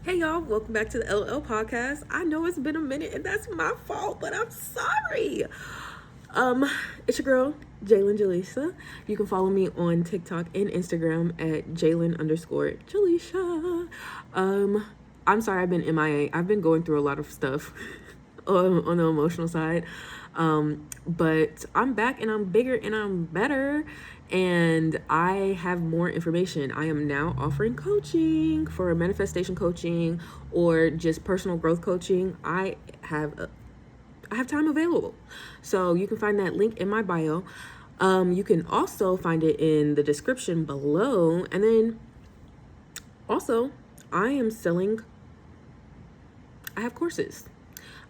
Hey y'all, welcome back to the LL podcast. I know it's been a minute and that's my fault, but I'm sorry. It's your girl, Jalen Jaleesa. You can follow me on TikTok and Instagram at Jalen_Jaleesa. I'm sorry I've been MIA. I've been going through a lot of stuff on the emotional side. But I'm back and I'm bigger and I'm better and I have more information. I am now offering coaching for manifestation coaching or just personal growth coaching. I have time available. So you can find that link in my bio. You can also find it in the description below. And then also, I have courses.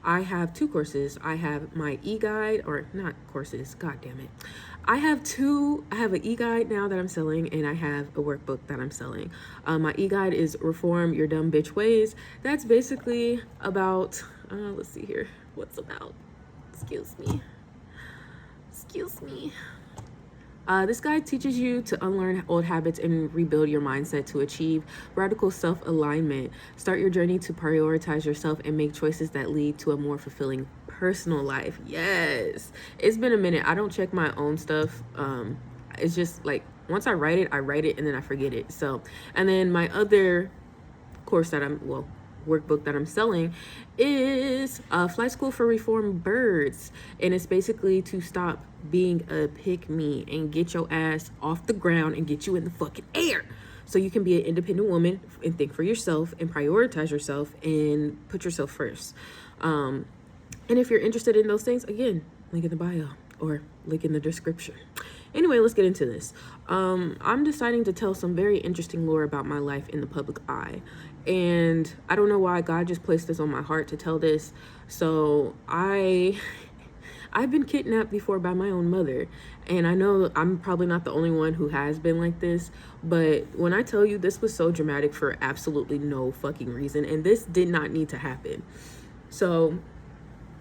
I have 2 courses. I have my e-guide, or not courses, god damn it. I have an e-guide now that I'm selling, and I have a workbook that I'm selling. My e-guide is Reform Your Dumb Bitch Ways. That's basically about, let's see here, what's about, excuse me. This guide teaches you to unlearn old habits and rebuild your mindset to achieve radical self-alignment. Start your journey to prioritize yourself and make choices that lead to a more fulfilling personal life. Yes. It's been a minute. I don't check my own stuff. It's just like once I write it, and then I forget it. So, and then my other course that workbook that I'm selling is Flight School for Reformed Birds, and it's basically to stop being a pick me and get your ass off the ground and get you in the fucking air so you can be an independent woman and think for yourself and prioritize yourself and put yourself first. And if you're interested in those things, again, link in the bio or link in the description. Anyway, let's get into this. I'm deciding to tell some very interesting lore about my life in the public eye. And I don't know why God just placed this on my heart to tell this. So I've been kidnapped before by my own mother. And I know I'm probably not the only one who has been like this. But when I tell you this was so dramatic for absolutely no fucking reason. And this did not need to happen. So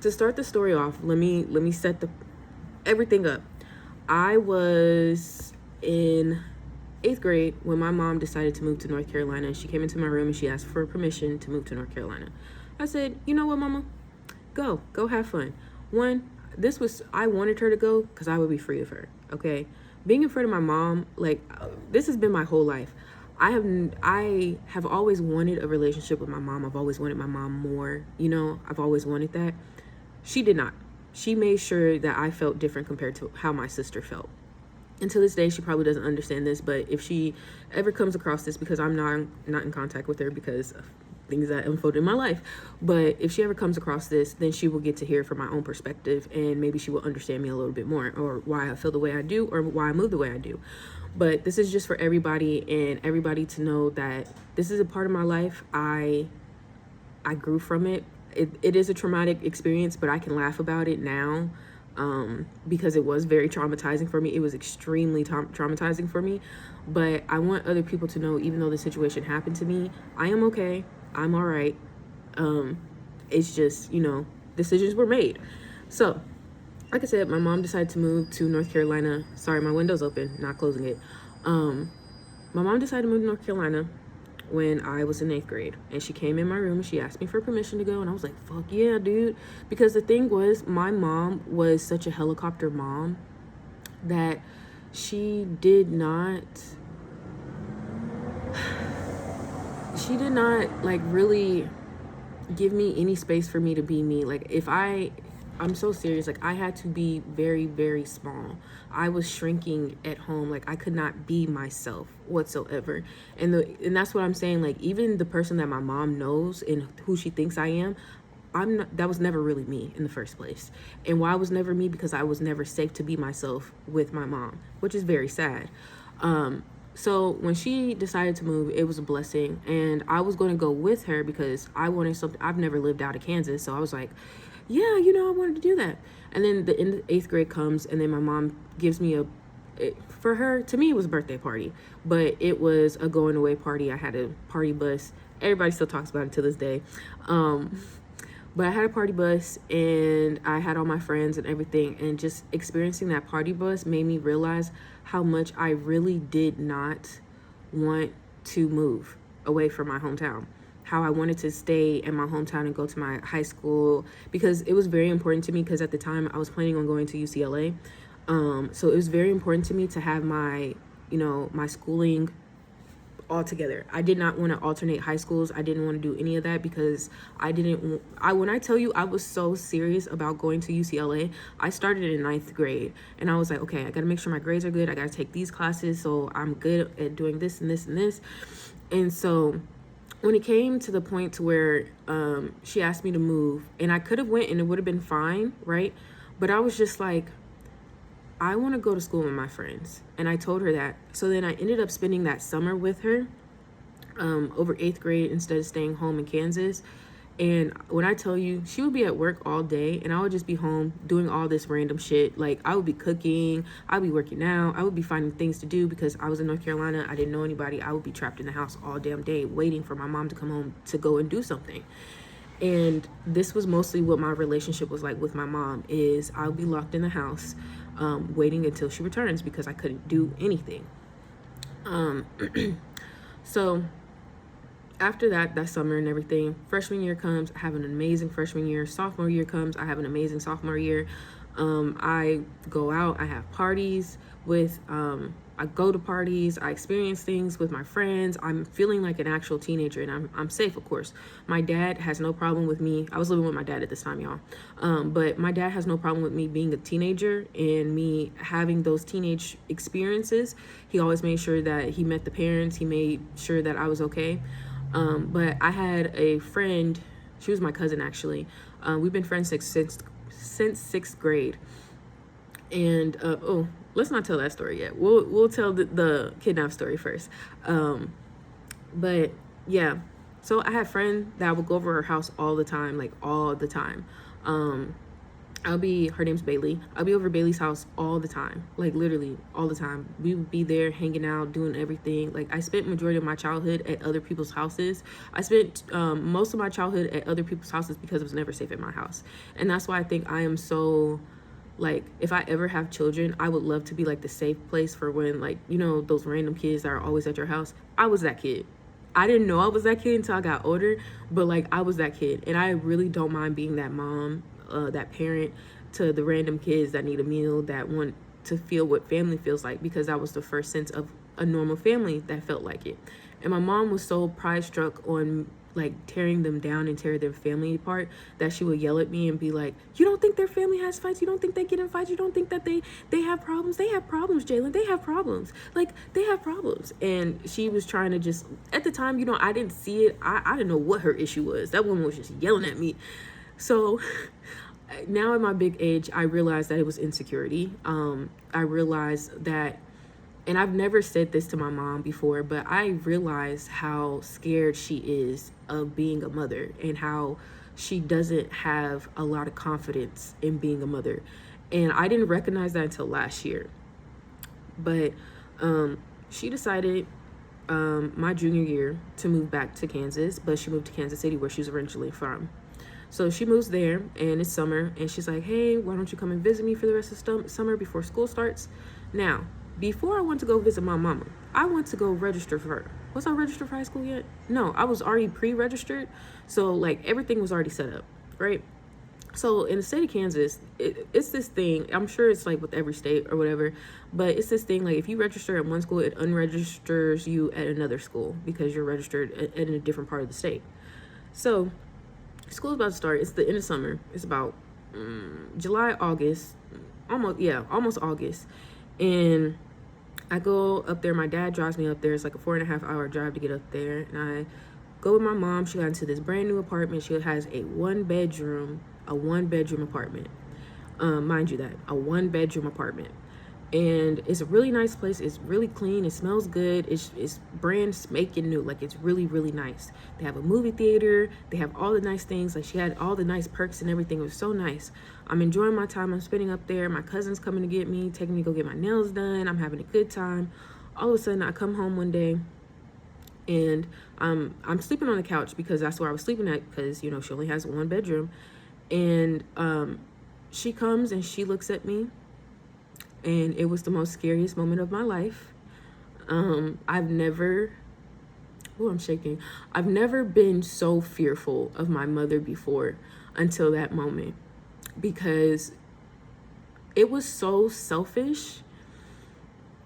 to start the story off, let me set everything up. I was in 8th grade when my mom decided to move to North Carolina. She came into my room and she asked for permission to move to North Carolina. I said, you know what, mama? Go have fun. I wanted her to go because I would be free of her, okay? Being in front of my mom, this has been my whole life. I have always wanted a relationship with my mom. I've always wanted my mom more, I've always wanted that. She did not. She made sure that I felt different compared to how my sister felt. And to this day, she probably doesn't understand this, but if she ever comes across this, because I'm not in contact with her because of things that unfolded in my life, but if she ever comes across this, then she will get to hear from my own perspective, and maybe she will understand me a little bit more, or why I feel the way I do, or why I move the way I do. But this is just for everybody, and everybody to know that this is a part of my life. I grew from it. It is a traumatic experience, but I can laugh about it now. Because it was very traumatizing for me. It was extremely traumatizing for me. But I want other people to know, even though the situation happened to me, I am okay. I'm all right. It's just, decisions were made. So, like I said, my mom decided to move to North Carolina. Sorry, my window's open, not closing it. My mom decided to move to North Carolina when I was in 8th grade, and she came in my room and she asked me for permission to go, and I was like, fuck yeah, dude. Because the thing was, my mom was such a helicopter mom that she did not really give me any space for me to be me. I'm so serious. I had to be very, very small. I was shrinking at home. I could not be myself whatsoever. And that's what I'm saying. Even the person that my mom knows and who she thinks I am, that was never really me in the first place. And why was never me? Because I was never safe to be myself with my mom, which is very sad. So when she decided to move, it was a blessing. And I was going to go with her because I wanted something. I've never lived out of Kansas. So I was like, yeah, I wanted to do that. And then the end of 8th grade comes, and then my mom gives me for her, to me, it was a birthday party, but it was a going away party. I had a party bus. Everybody still talks about it to this day. But I had a party bus, and I had all my friends and everything, and just experiencing that party bus made me realize how much I really did not want to move away from my hometown. how I wanted to stay in my hometown and go to my high school, because it was very important to me, because at the time I was planning on going to UCLA. So it was very important to me to have my, my schooling all together. I did not want to alternate high schools. I didn't want to do any of that, because when I tell you I was so serious about going to UCLA, I started in 9th grade, and I was like, okay, I got to make sure my grades are good. I got to take these classes so I'm good at doing this and this and this. And so when it came to the point to where she asked me to move, and I could have went and it would have been fine, right? But I was just like, I want to go to school with my friends. And I told her that. So then I ended up spending that summer with her over 8th grade instead of staying home in Kansas. And when I tell you, she would be at work all day and I would just be home doing all this random shit. Like, I would be cooking, I'd be working out, I would be finding things to do, because I was in North Carolina. I didn't know anybody. I would be trapped in the house all damn day waiting for my mom to come home to go and do something. And this was mostly what my relationship was like with my mom, is I'll be locked in the house waiting until she returns, because I couldn't do anything. So after that summer and everything, freshman year comes, I have an amazing freshman year. Sophomore year comes, I have an amazing sophomore year. I go out, I have parties with, I go to parties, I experience things with my friends. I'm feeling like an actual teenager, and I'm safe, of course. My dad has no problem with me. I was living with my dad at this time, y'all. But my dad has no problem with me being a teenager and me having those teenage experiences. He always made sure that he met the parents. He made sure that I was okay. But I had a friend, she was my cousin actually. We've been friends since 6th grade. And let's not tell that story yet. We'll tell the kidnap story first. But yeah, so I had a friend that I would go over her house all the time, like all the time. Her name's Bailey. I'll be over Bailey's house all the time, like literally all the time. We would be there hanging out, doing everything. Like, I spent majority of my childhood at other people's houses. I spent most of my childhood at other people's houses because it was never safe at my house. And that's why I think I am so, like, if I ever have children, I would love to be like the safe place for when, like, those random kids that are always at your house. I was that kid. I didn't know I was that kid until I got older, but like, I was that kid. And I really don't mind being that mom, that parent to the random kids that need a meal, that want to feel what family feels like, because that was the first sense of a normal family that felt like it. And my mom was so pride struck on like tearing them down and tear their family apart that she would yell at me and be like, you don't think their family has fights? You don't think they get in fights? You don't think that they have problems? They have problems, Jalen. They have problems. Like, they have problems. And she was trying to just, at the time, I didn't see it. I didn't know what her issue was. That woman was just yelling at me. So now at my big age, I realized that it was insecurity. I realized that, and I've never said this to my mom before, but I realized how scared she is of being a mother, and how she doesn't have a lot of confidence in being a mother. And I didn't recognize that until last year. But she decided my junior year to move back to Kansas, but she moved to Kansas City, where she's originally from. So she moves there, and it's summer, and she's like, hey, why don't you come and visit me for the rest of summer before school starts? Now, before I went to go visit my mama, I went to go register for her. Was I registered for high school yet? No, I was already pre-registered. So like, everything was already set up, right? So in the state of Kansas, it's this thing, I'm sure it's like with every state or whatever, but it's this thing, like, if you register at one school, it unregisters you at another school because you're registered in a different part of the state. So school's about to start. It's the end of summer. It's about July, August, almost August. And I go up there. My dad drives me up there. It's like a 4.5 hour drive to get up there. And I go with my mom. She got into this brand new apartment. She has a one bedroom apartment. Mind you that, a 1-bedroom apartment. And it's a really nice place. It's really clean. It smells good. It's brand spanking new. Like, it's really, really nice. They have a movie theater. They have all the nice things. Like, she had all the nice perks and everything. It was so nice. I'm enjoying my time. I'm spending up there. My cousin's coming to get me, taking me to go get my nails done. I'm having a good time. All of a sudden, I come home one day, and I'm sleeping on the couch because that's where I was sleeping at, because, she only has 1 bedroom. And she comes and she looks at me. And it was the most scariest moment of my life. I've never Oh, I'm shaking. I've never been so fearful of my mother before until that moment, because it was so selfish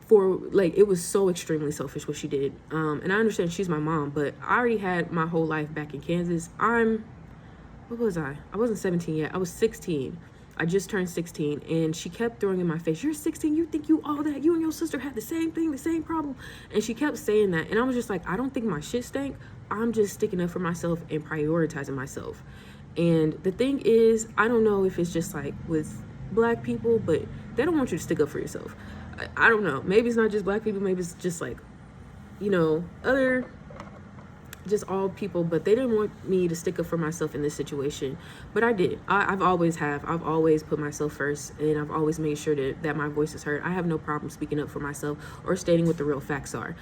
for, like, it was so extremely selfish what she did. And I understand she's my mom, but I already had my whole life back in Kansas. What was I? I wasn't 17 yet. I was 16. I just turned 16, and she kept throwing in my face, "You're 16, you think you all that? You and your sister had the same thing, the same problem." And she kept saying that, and I was just like, I don't think my shit stank. I'm just sticking up for myself and prioritizing myself. And the thing is, I don't know if it's just like with black people, but they don't want you to stick up for yourself. I don't know. Maybe it's not just black people. Maybe it's just like, other, just all people, but they didn't want me to stick up for myself in this situation. But I did. I've always put myself first, and I've always made sure that my voice is heard. I have no problem speaking up for myself or stating what the real facts are.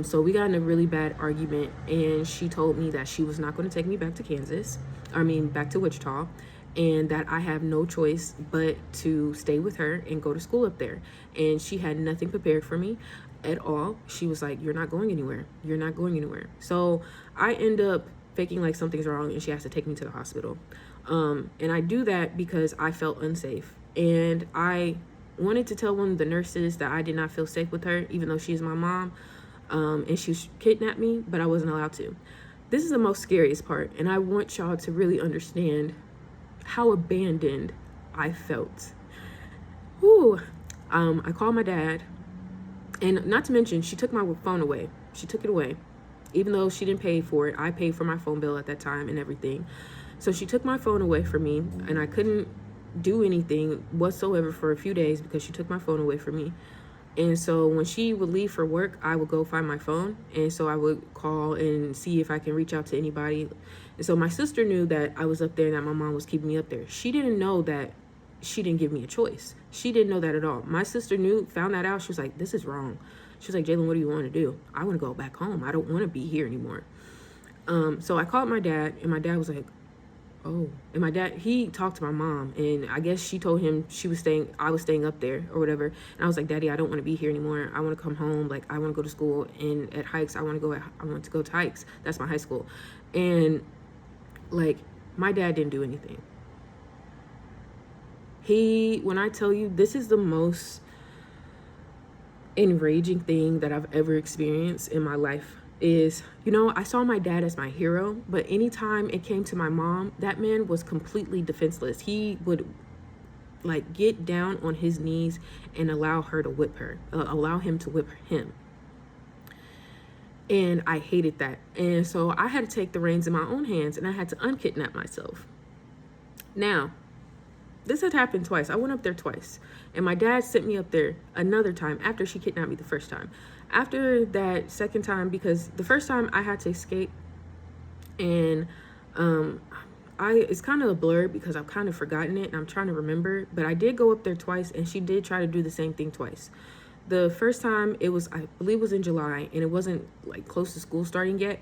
So we got in a really bad argument, and she told me that she was not going to take me back to back to Wichita, and that I have no choice but to stay with her and go to school up there. And she had nothing prepared for me at all. She was like, "You're not going anywhere. You're not going anywhere." So I end up faking like something's wrong, and she has to take me to the hospital. And I do that because I felt unsafe. And I wanted to tell one of the nurses that I did not feel safe with her, even though she's my mom, and she kidnapped me, but I wasn't allowed to. This is the most scariest part, and I want y'all to really understand how abandoned I felt. Whew. I called my dad, and not to mention, she took my phone away. She took it away. Even though she didn't pay for it, I paid for my phone bill at that time and everything. So she took my phone away from me, and I couldn't do anything whatsoever for a few days because she took my phone away from me. And so when she would leave for work, I would go find my phone. And so I would call and see if I can reach out to anybody. And so my sister knew that I was up there and that my mom was keeping me up there. She didn't know that she didn't give me a choice. She didn't know that at all. My sister found that out. She was like, "This is wrong." She was like, "Jalen, what do you want to do?" "I want to go back home. I don't want to be here anymore." So I called my dad, and my dad was like, "Oh." And my dad, he talked to my mom, and I guess she told him I was staying up there or whatever. And I was like, "Daddy, I don't want to be here anymore. I want to come home. Like, I want to go to school, and at Hikes, I want to go to Hikes. That's my high school." And like, my dad didn't do anything. When I tell you, this is the most enraging thing that I've ever experienced in my life is, I saw my dad as my hero, but anytime it came to my mom, that man was completely defenseless. He would like get down on his knees and allow him to whip him. And I hated that. And so I had to take the reins in my own hands, and I had to unkidnap myself. Now, this had happened twice. I went up there twice. And my dad sent me up there another time after she kidnapped me the first time. After that second time, because the first time I had to escape, and it's kind of a blur because I've kind of forgotten it and I'm trying to remember, but I did go up there twice, and she did try to do the same thing twice. The first time, I believe it was in July, and it wasn't like close to school starting yet.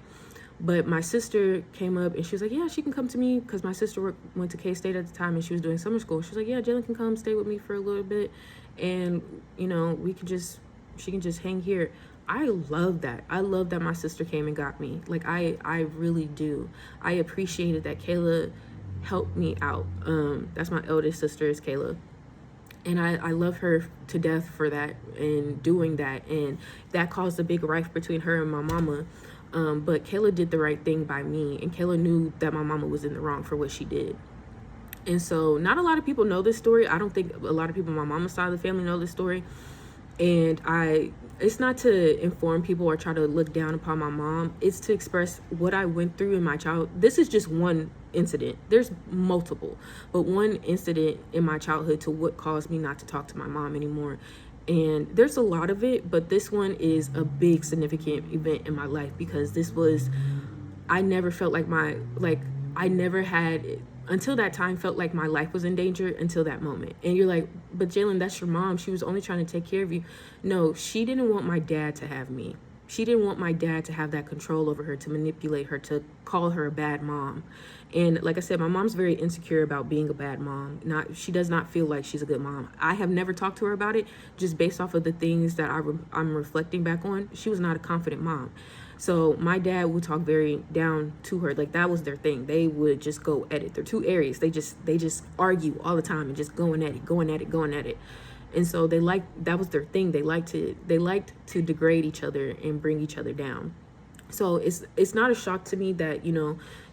But my sister came up, and she was like, "Yeah, she can come to me," because my sister went to K-State at the time, and she was doing summer school. She was like, "Yeah, Jalen can come stay with me for a little bit, and she can just hang here." I love that. I love that my sister came and got me. Like, I really do. I appreciated that Kayla helped me out. That's my eldest sister, is Kayla. And I love her to death for that and doing that. And that caused a big rift between her and my mama. But Kayla did the right thing by me, and Kayla knew that my mama was in the wrong for what she did. And so not a lot of people know this story. I don't think a lot of people on my mama's side of the family know this story. And it's not to inform people or try to look down upon my mom. It's to express what I went through in my childhood. This is just one incident. There's multiple, but one incident in my childhood to what caused me not to talk to my mom anymore. And there's a lot of it, but this one is a big significant event in my life, because I never felt like I never had, until that time, felt like my life was in danger until that moment. And you're like, "But Jalen, that's your mom. She was only trying to take care of you." No, she didn't want my dad to have me. She didn't want my dad to have that control over her, to manipulate her, to call her a bad mom. And like I said, my mom's very insecure about being a bad mom. She does not feel like she's a good mom. I have never talked to her about it, just based off of the things that I'm reflecting back on. She was not a confident mom. So my dad would talk very down to her. Like that was their thing. They would just go at it. They're two Aries. They just argue all the time and just going at it, going at it, going at it. And so that was their thing. They liked to degrade each other and bring each other down. So it's not a shock to me that,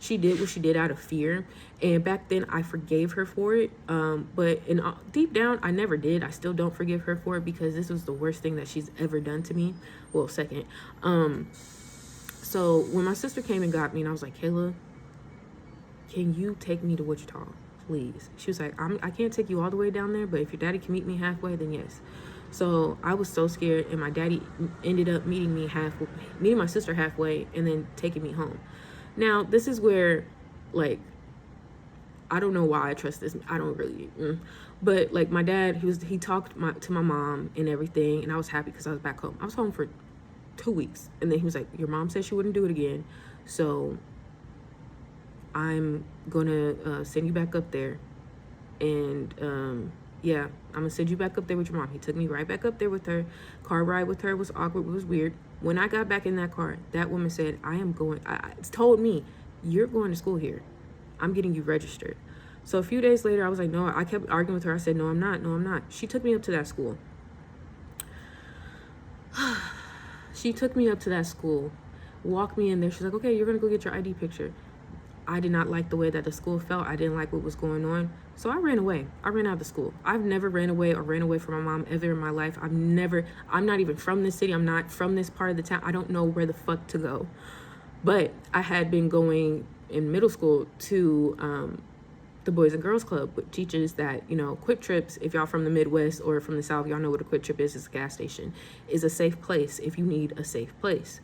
she did what she did out of fear. And back then I forgave her for it. But deep down, I never did. I still don't forgive her for it because this was the worst thing that she's ever done to me. Well, second. So when my sister came and got me and I was like, Kayla, can you take me to Wichita, please? She was like, I can't take you all the way down there, but if your daddy can meet me halfway, then yes. So I was so scared, and my daddy ended up meeting my sister halfway, and then taking me home. Now, this is where, like, I don't know why I trust this. I don't really, but like my dad, he talked to my mom and everything, and I was happy because I was back home. I was home for 2 weeks, and then he was like, "Your mom said she wouldn't do it again, so I'm gonna send you back up there, and yeah, I'm gonna send you back up there with your mom." He took me right back up there with her. Car ride with her was awkward. It was weird. When I got back in that car, that woman said, told me, "You're going to school here. I'm getting you registered." So a few days later, I was like, no, I kept arguing with her. I said, no, I'm not. No, I'm not. She took me up to that school. She took me up to that school, walked me in there. She's like, okay, you're going to go get your ID picture. I did not like the way that the school felt. I didn't like what was going on. So I ran away. I ran out of the school. I've never ran away or ran away from my mom ever in my life. I'm not even from this city. I'm not from this part of the town. I don't know where the fuck to go. But I had been going in middle school to the Boys and Girls Club, which teaches that, Quick Trips, if y'all from the Midwest or from the South, y'all know what a Quick Trip is. It's a gas station. Is a safe place if you need a safe place.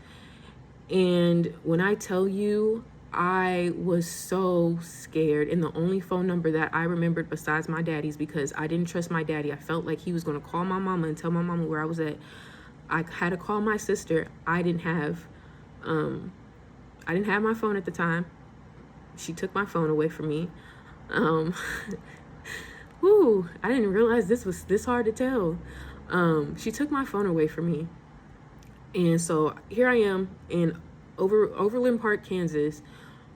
And when I tell you, I was so scared, and the only phone number that I remembered besides my daddy's, because I didn't trust my daddy. I felt like he was going to call my mama and tell my mama where I was at. I had to call my sister. I didn't have my phone at the time. She took my phone away from me. I didn't realize this was this hard to tell. She took my phone away from me. And so here I am in Overland Park, Kansas,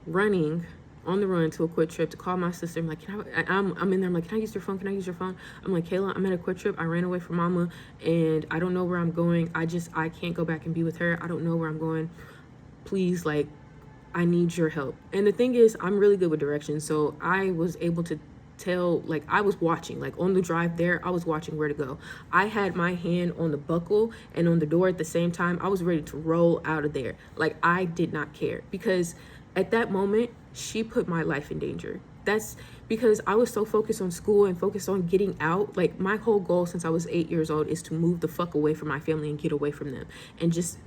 running on the run to a Quick Trip to call my sister. I'm like, I'm in there. I'm like, can I use your phone? Can I use your phone? I'm like, Kayla, I'm at a Quick Trip. I ran away from mama and I don't know where I'm going. I can't go back and be with her. I don't know where I'm going. Please, like, I need your help. And the thing is, I'm really good with directions. So I was able to tell, like, I was watching, like, on the drive there, I was watching where to go. I had my hand on the buckle and on the door at the same time. I was ready to roll out of there. Like, I did not care, because at that moment, she put my life in danger. That's because I was so focused on school and focused on getting out. Like, my whole goal since I was 8 years old is to move the fuck away from my family and get away from them and just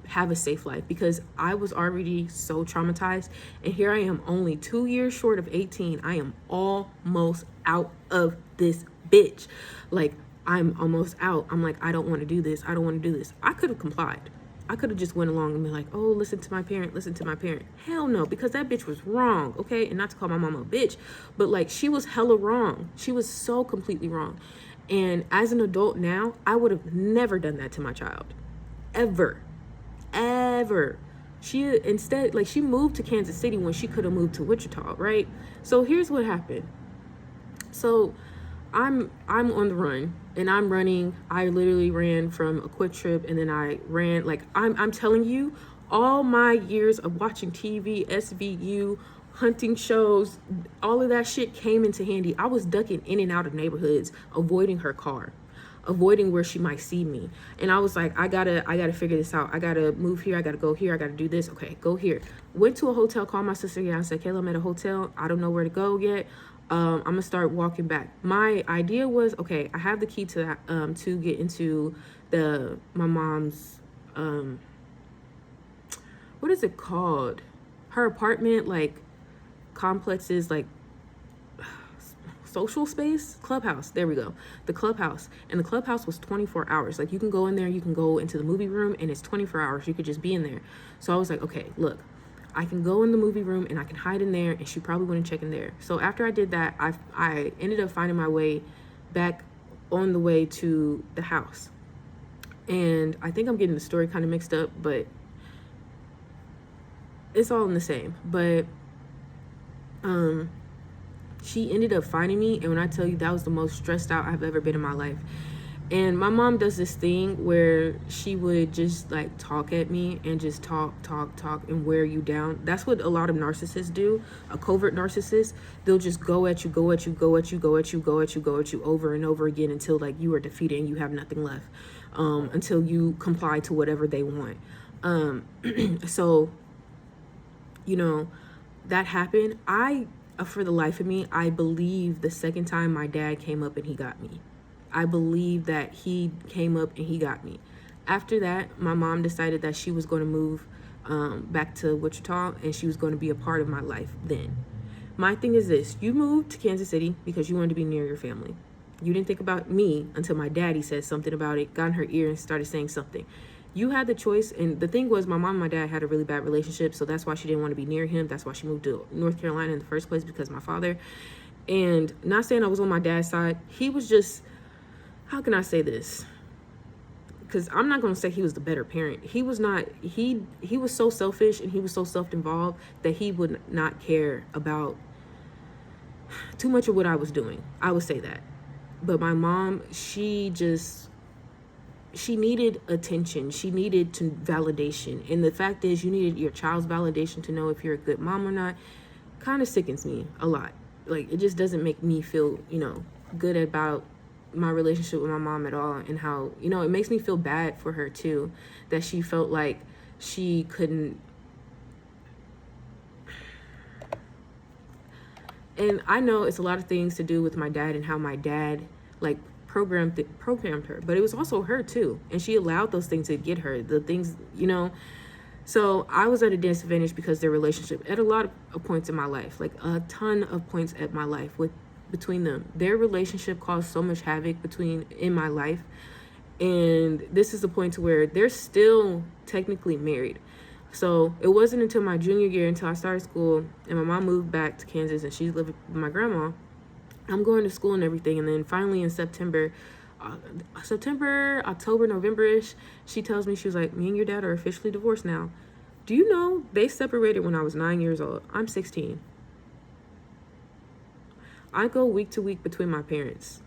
have a safe life, because I was already so traumatized. And here I am, only 2 years short of 18. I am almost out of this bitch. Like, I'm almost out. I'm like, I don't want to do this. I don't want to do this. I could have complied. I could have just went along and been like, oh, listen to my parent. Hell no, because that bitch was wrong, okay? And not to call my mama a bitch, but like, she was hella wrong. She was so completely wrong. And as an adult now, I would have never done that to my child. Ever. She instead, like, she moved to Kansas City when she could have moved to Wichita, right? So here's what happened. So I'm on the run, and I'm running. I literally ran from a Quick Trip, and then I ran, like, I'm telling you, all my years of watching TV, SVU, hunting shows, all of that shit came into handy. I was ducking in and out of neighborhoods, avoiding her car, avoiding where she might see me. And I was like, I gotta figure this out. I gotta move here. I gotta go here. I gotta do this. Okay, go here. Went to a hotel, called my sister. Yeah, I said, Kayla, I'm at a hotel. I don't know where to go yet. I'm gonna start walking back. My idea was, okay, I have the key to that, to get into my mom's, what is it called? Her apartment, like, complexes, like, social space, clubhouse. There we go. The clubhouse. And the clubhouse was 24 hours. Like, you can go in there, you can go into the movie room, and it's 24 hours. You could just be in there. So I was like, okay, look, I can go in the movie room and I can hide in there, and she probably wouldn't check in there. So after I did that, I ended up finding my way back on the way to the house. And I think I'm getting the story kind of mixed up, but it's all in the same. But she ended up finding me, and when I tell you, that was the most stressed out I've ever been in my life. And my mom does this thing where she would just like talk at me and just talk and wear you down. That's what a lot of narcissists do. A covert narcissist, they'll just go at you over and over again until like you are defeated and you have nothing left, until you comply to whatever they want. So, you know, that happened. For the life of me, I believe the second time my dad came up and he got me. I believe that he came up and he got me. After that, my mom decided that she was going to move back to Wichita, and she was going to be a part of my life then. My thing is this: you moved to Kansas City because you wanted to be near your family. You didn't think about me until my daddy said something about it, got in her ear and started saying something. You had the choice, and the thing was, my mom and my dad had a really bad relationship, so that's why she didn't want to be near him. That's why she moved to North Carolina in the first place, because my father. And not saying I was on my dad's side, he was just, how can I say this? Because I'm not going to say he was the better parent. He was not. He was so selfish and he was so self-involved that he would not care about too much of what I was doing. I would say that. But my mom, she needed attention. She needed validation. And the fact is, you needed your child's validation to know if you're a good mom or not. Kind of sickens me a lot. Like, it just doesn't make me feel, good about my relationship with my mom at all. And how, it makes me feel bad for her too, that she felt like she couldn't. And I know it's a lot of things to do with my dad and how my dad, like, programmed her, but it was also her too, and she allowed those things to get her, the things, so I was at a disadvantage because their relationship, at a lot of points in my life, like a ton of points at my life between them, their relationship caused so much havoc in my life. And this is the point to where they're still technically married. So it wasn't until my junior year, until I started school and my mom moved back to Kansas and she lived with my grandma. I'm going to school and everything, and then finally in September, October, November-ish, she tells me, she was like, me and your dad are officially divorced now. Do you know they separated when I was 9 years old? I'm 16. I go week to week between my parents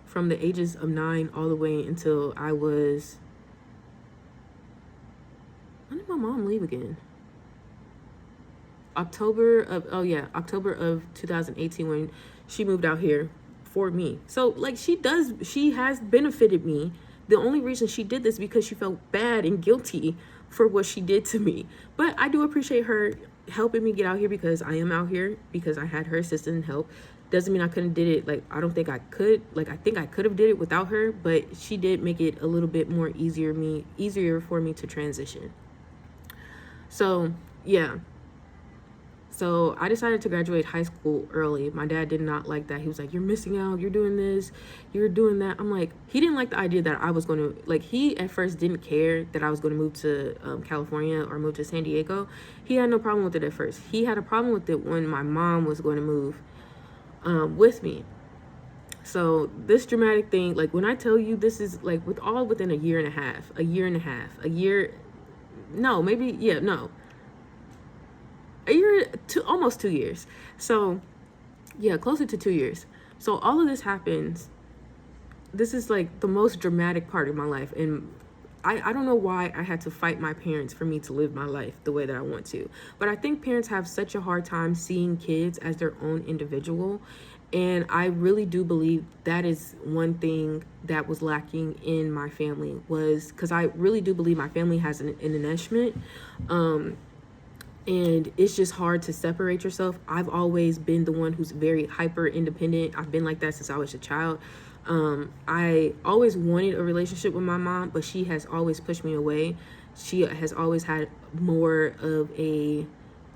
from the ages of 9 all the way until I was, when did my mom leave again? October of 2018, when she moved out here for me. So like, she has benefited me. The only reason she did this because she felt bad and guilty for what she did to me. But I do appreciate her helping me get out here, because I am out here because I had her assistance and help. Doesn't mean I couldn't did it. Like, I don't think I could. Like, I think I could have did it without her, but she did make it a little bit more easier for me to transition. So yeah. So I decided to graduate high school early. My dad did not like that. He was like, you're missing out. You're doing this. You're doing that. I'm like, he didn't like the idea that I was going to, like, he at first didn't care that I was going to move to California or move to San Diego. He had no problem with it at first. He had a problem with it when my mom was going to move with me. So this dramatic thing, like, when I tell you, this is like within a year and a half, almost 2 years. So yeah, closer to 2 years. So all of this happens. This is like the most dramatic part of my life. And I don't know why I had to fight my parents for me to live my life the way that I want to. But I think parents have such a hard time seeing kids as their own individual. And I really do believe that is one thing that was lacking in my family, was because I really do believe my family has an enmeshment. And it's just hard to separate yourself. I've always been the one who's very hyper independent. I've been like that since I was a child. I always wanted a relationship with my mom, but she has always pushed me away. She has always had more of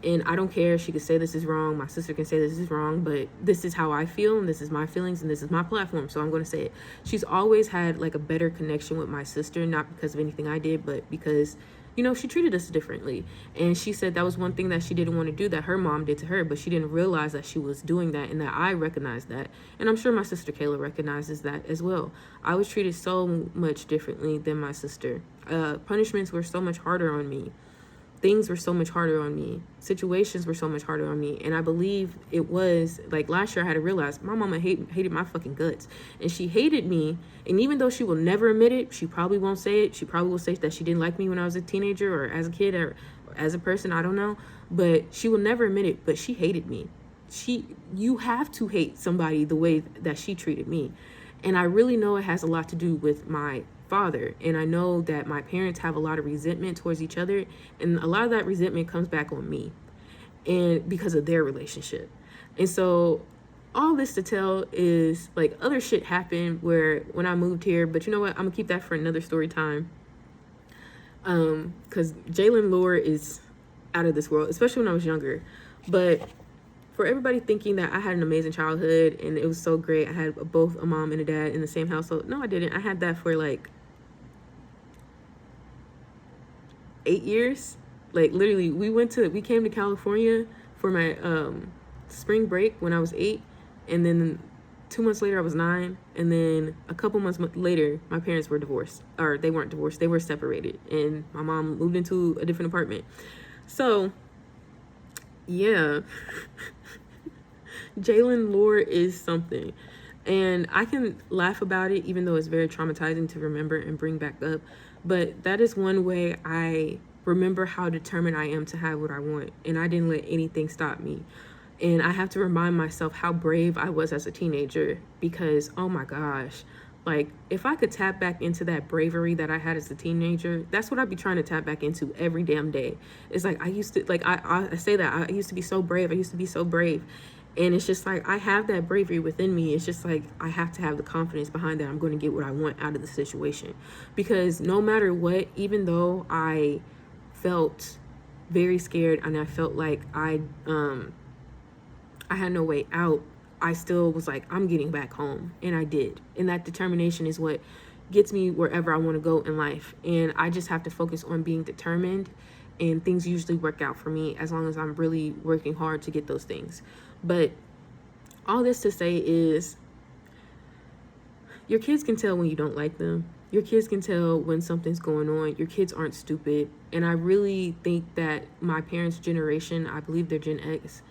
and I don't care. She could say this is wrong. My sister can say this is wrong, but this is how I feel, and this is my feelings, and this is my platform, so I'm going to say it. She's always had like a better connection with my sister, not because of anything I did, but because she treated us differently. And she said that was one thing that she didn't want to do, that her mom did to her, but she didn't realize that she was doing that, and that I recognized that. And I'm sure my sister Kayla recognizes that as well. I was treated so much differently than my sister. Punishments were so much harder on me. things were so much harder on me. Situations were so much harder on me. And I believe it was like last year I had to realize my mama hated my fucking guts. And she hated me. And even though she will never admit it, she probably won't say it. She probably will say that she didn't like me when I was a teenager or as a kid or as a person. I don't know. But she will never admit it. But she hated me. You have to hate somebody the way that she treated me. And I really know it has a lot to do with my father. And I know that my parents have a lot of resentment towards each other. And a lot of that resentment comes back on me. And because of their relationship. And so all this to tell is like other shit happened where when I moved here, but you know what? I'm gonna keep that for another story time. Because Jalen lore is out of this world, especially when I was younger. But for everybody thinking that I had an amazing childhood and it was so great, I had both a mom and a dad in the same household. No, I didn't. I had that for like 8 years. Like literally, we came to California for my spring break when I was 8, and then 2 months later I was 9, and then a couple months later my parents were divorced, or they weren't divorced, they were separated, and my mom moved into a different apartment. So yeah. Jalen lore is something. And I can laugh about it, even though it's very traumatizing to remember and bring back up. But that is one way I remember how determined I am to have what I want. And I didn't let anything stop me. And I have to remind myself how brave I was as a teenager. Because, oh my gosh, like if I could tap back into that bravery that I had as a teenager, that's what I'd be trying to tap back into every damn day. It's like I used to, like I say that I used to be so brave. I used to be so brave. And it's just like I have that bravery within me. It's just like I have to have the confidence behind that I'm going to get what I want out of the situation. Because no matter what, even though I felt very scared and I felt like I had no way out, I still was like, I'm getting back home. And I did. And that determination is what gets me wherever I want to go in life. And I just have to focus on being determined. And things usually work out for me as long as I'm really working hard to get those things. But all this to say is your kids can tell when you don't like them. Your kids can tell when something's going on. Your kids aren't stupid. And I really think that my parents' generation, I believe they're Gen X,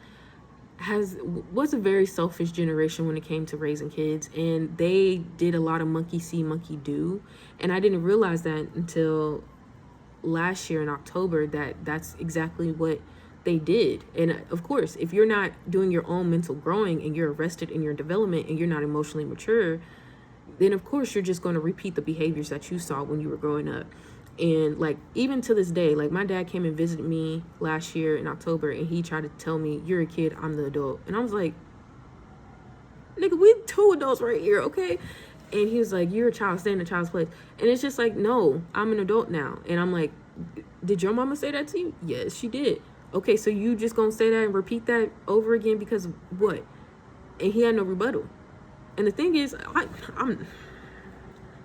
was a very selfish generation when it came to raising kids. And they did a lot of monkey see, monkey do. And I didn't realize that until last year in October, that's exactly what they did. And of course, if you're not doing your own mental growing and you're arrested in your development and you're not emotionally mature, then of course you're just going to repeat the behaviors that you saw when you were growing up. And like even to this day, like my dad came and visited me last year in October and he tried to tell me, you're a kid, I'm the adult. And I was like, nigga, we 2 adults right here, okay? And he was like, you're a child, stay in a child's place. And it's just like, no, I'm an adult now. And I'm like, did your mama say that to you? Yes, she did. Okay, so you just gonna say that and repeat that over again because what? And he had no rebuttal. And the thing is, I'm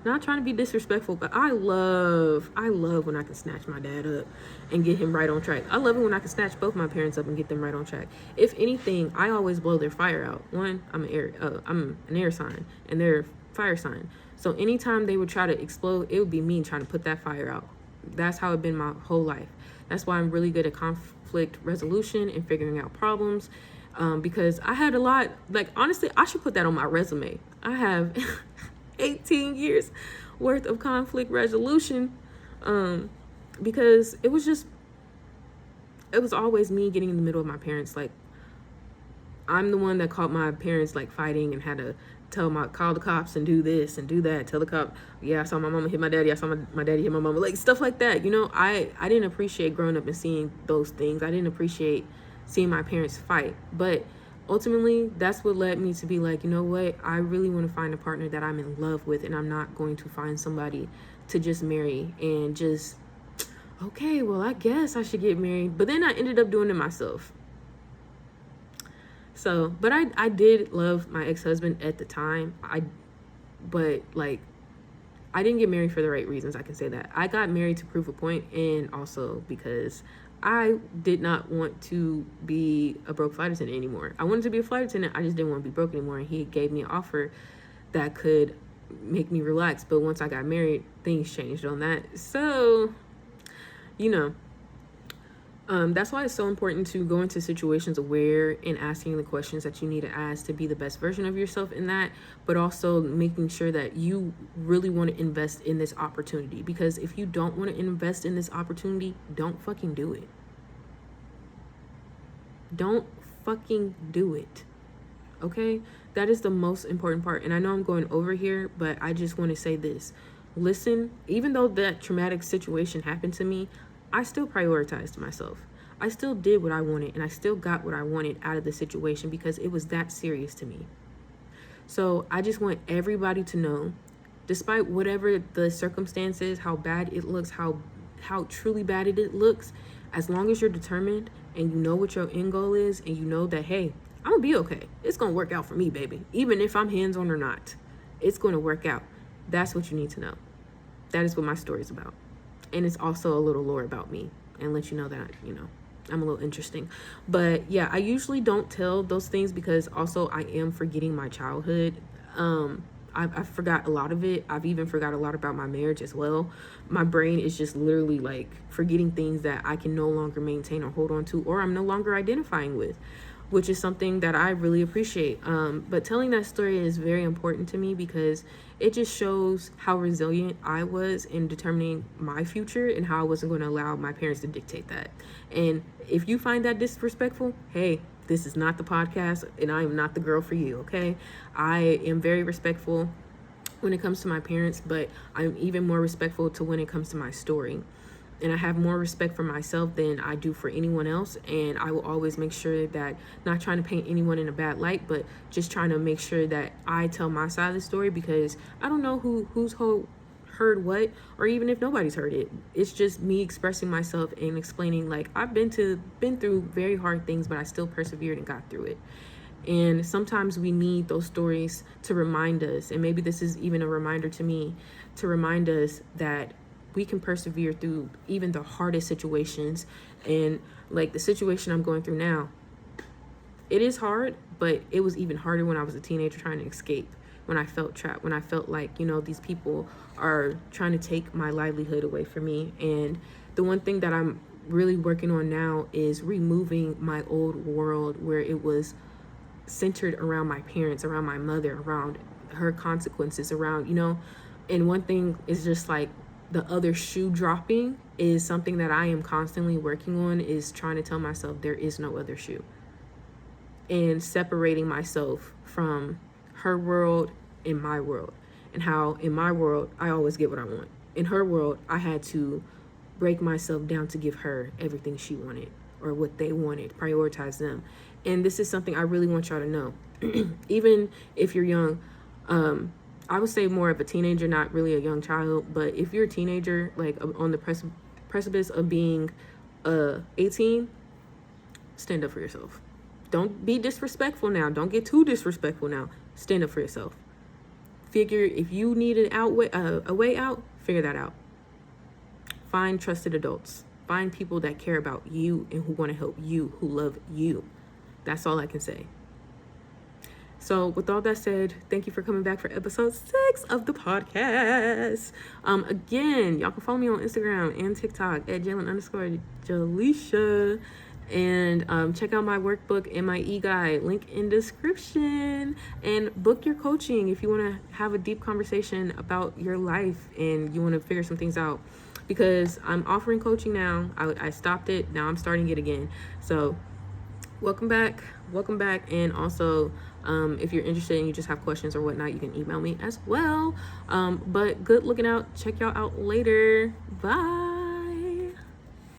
not trying to be disrespectful, but I love when I can snatch my dad up and get him right on track. I love it when I can snatch both my parents up and get them right on track. If anything, I always blow their fire out. One, I'm an air sign, and they're fire sign. So anytime they would try to explode, it would be me trying to put that fire out. That's how it's been my whole life. That's why I'm really good at conflict resolution and figuring out problems. Because I had a lot, like honestly, I should put that on my resume. I have 18 years worth of conflict resolution. Because it was always me getting in the middle of my parents. Like I'm the one that caught my parents like fighting and had to call the cops and do this and do that. Tell the cop, yeah, I saw my mama hit my daddy. I saw my daddy hit my mama. Like stuff like that. You know, I didn't appreciate growing up and seeing those things. I didn't appreciate seeing my parents fight. But ultimately, that's what led me to be like, you know what? I really want to find a partner that I'm in love with, and I'm not going to find somebody to just marry and just, okay, well, I guess I should get married. But then I ended up doing it myself. So, but I did love my ex-husband at the time. But like, I didn't get married for the right reasons. I can say that. I got married to prove a point, and also because I did not want to be a broke flight attendant anymore. I wanted to be a flight attendant. I just didn't want to be broke anymore. And he gave me an offer that could make me relax. But once I got married, things changed on that. So, you know, That's why it's so important to go into situations aware and asking the questions that you need to ask to be the best version of yourself in that, but also making sure that you really want to invest in this opportunity. Because if you don't want to invest in this opportunity, don't fucking do it. Don't fucking do it. Okay? That is the most important part. And I know I'm going over here, but I just want to say this. Listen, even though that traumatic situation happened to me, I still prioritized myself. I still did what I wanted, and I still got what I wanted out of the situation because it was that serious to me. So I just want everybody to know, despite whatever the circumstances, how bad it looks, how truly bad it looks, as long as you're determined and you know what your end goal is, and you know that, hey, I'm gonna be okay. It's gonna work out for me, baby. Even if I'm hands-on or not, it's gonna work out. That's what you need to know. That is what my story is about. And it's also a little lore about me and let you know that, I'm a little interesting. But yeah, I usually don't tell those things because also I am forgetting my childhood. I forgot a lot of it. I've even forgot a lot about my marriage as well. My brain is just literally like forgetting things that I can no longer maintain or hold on to, or I'm no longer identifying with, which is something that I really appreciate. But telling that story is very important to me because it just shows how resilient I was in determining my future and how I wasn't going to allow my parents to dictate that. And if you find that disrespectful, hey, this is not the podcast and I am not the girl for you, okay? I am very respectful when it comes to my parents, but I'm even more respectful to when it comes to my story. And I have more respect for myself than I do for anyone else. And I will always make sure that, not trying to paint anyone in a bad light, but just trying to make sure that I tell my side of the story, because I don't know who's heard what, or even if nobody's heard it. It's just me expressing myself and explaining, like, I've been through very hard things, but I still persevered and got through it. And sometimes we need those stories to remind us, and maybe this is even a reminder to me, to remind us that we can persevere through even the hardest situations. And like the situation I'm going through now, it is hard, but it was even harder when I was a teenager trying to escape, when I felt trapped, when I felt like, these people are trying to take my livelihood away from me. And the one thing that I'm really working on now is removing my old world where it was centered around my parents, around my mother, around her consequences, around, and one thing is just like, the other shoe dropping is something that I am constantly working on, is trying to tell myself there is no other shoe, and separating myself from her world and my world, and how in my world I always get what I want. In her world, I had to break myself down to give her everything she wanted or what they wanted, prioritize them. And this is something I really want y'all to know. Even if you're young, I would say more of a teenager, not really a young child, but if you're a teenager, like on the precipice of being 18, stand up for yourself. Don't be disrespectful now. Don't get too disrespectful now. Stand up for yourself. Figure, if you need a way out, figure that out. Find trusted adults. Find people that care about you and who want to help you, who love you. That's all I can say. So with all that said, thank you for coming back for episode 6 of the podcast. Again, y'all can follow me on Instagram and TikTok at Jalen_Jaleisha. And check out my workbook and my e-guide, link in description. And book your coaching if you want to have a deep conversation about your life and you want to figure some things out. Because I'm offering coaching now. I stopped it. Now I'm starting it again. So welcome back. And also, if you're interested and you just have questions or whatnot, you can email me as well. But good looking out. Check y'all out later. Bye.